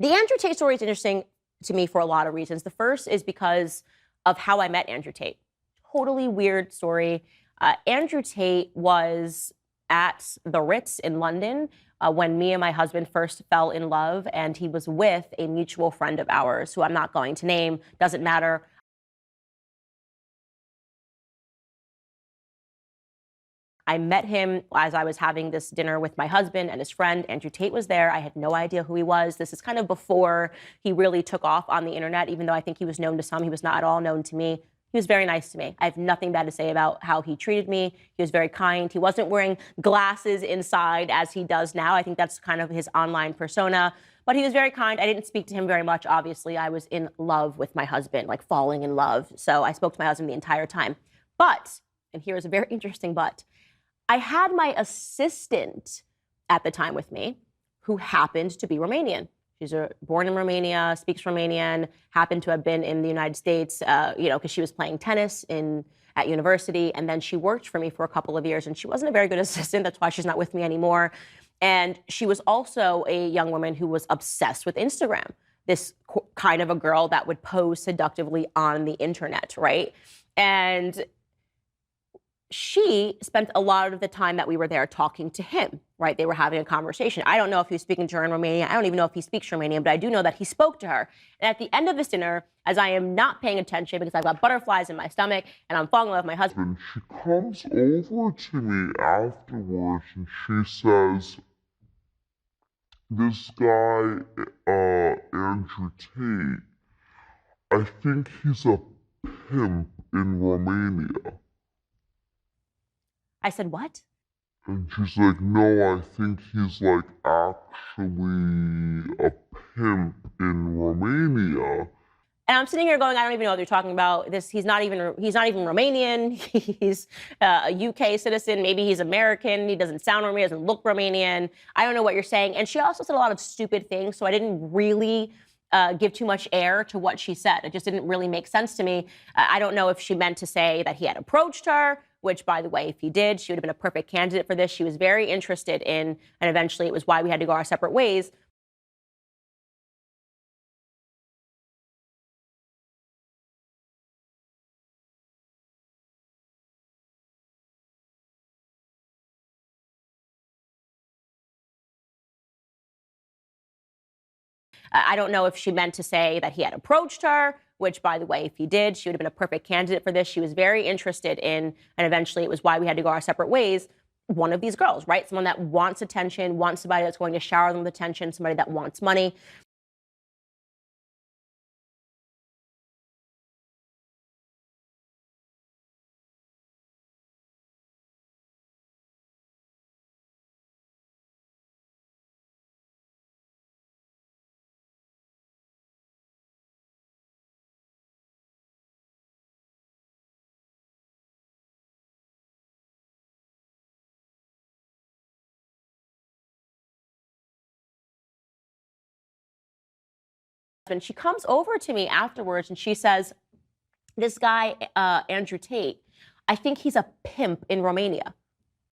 The Andrew Tate story is interesting to me for a lot of reasons. The first is because of how I met Andrew Tate. Totally weird story. Andrew Tate was at the Ritz in London when me and my husband first fell in love, and he was with a mutual friend of ours, who I'm not going to name, doesn't matter. I met him as I was having this dinner with my husband and his friend. Andrew Tate was there. I had no idea who he was. This is kind of before he really took off on the internet, even though I think he was known to some. He was not at all known to me. He was very nice to me. I have nothing bad to say about how he treated me. He was very kind. He wasn't wearing glasses inside as he does now. I think that's kind of his online persona. But he was very kind. I didn't speak to him very much, obviously. I was in love with my husband, like falling in love. So I spoke to my husband the entire time. But, and here's a very interesting but, I had my assistant at the time with me who happened to be Romanian. She's born in Romania, speaks Romanian, happened to have been in the United States, because she was playing tennis at university. And then she worked for me for a couple of years, and she wasn't a very good assistant. That's why she's not with me anymore. And she was also a young woman who was obsessed with Instagram, this kind of a girl that would pose seductively on the internet, right? And she spent a lot of the time that we were there talking to him, right? They were having a conversation. I don't know if he was speaking to her in Romanian. I don't even know if he speaks Romanian, but I do know that he spoke to her. And at the end of this dinner, as I am not paying attention because I've got butterflies in my stomach and I'm falling in love with my husband, She comes over to me afterwards and she says, this guy, Andrew Tate, I think he's a pimp in Romania. I said, what? And she's like, no, I think he's like actually a pimp in Romania. And I'm sitting here going, I don't even know what you're talking about. He's not even Romanian. He's a UK citizen. Maybe he's American. He doesn't sound Romanian, doesn't look Romanian. I don't know what you're saying. And she also said a lot of stupid things, so I didn't really give too much air to what she said. It just didn't really make sense to me. I don't know if she meant to say that he had approached her, which, by the way, if he did, she would have been a perfect candidate for this. She was very interested in, and eventually it was why we had to go our separate ways. I don't know if she meant to say that he had approached her, which, by the way, if he did, she would have been a perfect candidate for this. She was very interested in, and eventually it was why we had to go our separate ways, one of these girls, right? Someone that wants attention, wants somebody that's going to shower them with attention, somebody that wants money. And she comes over to me afterwards and she says, this guy, Andrew Tate, I think he's a pimp in Romania.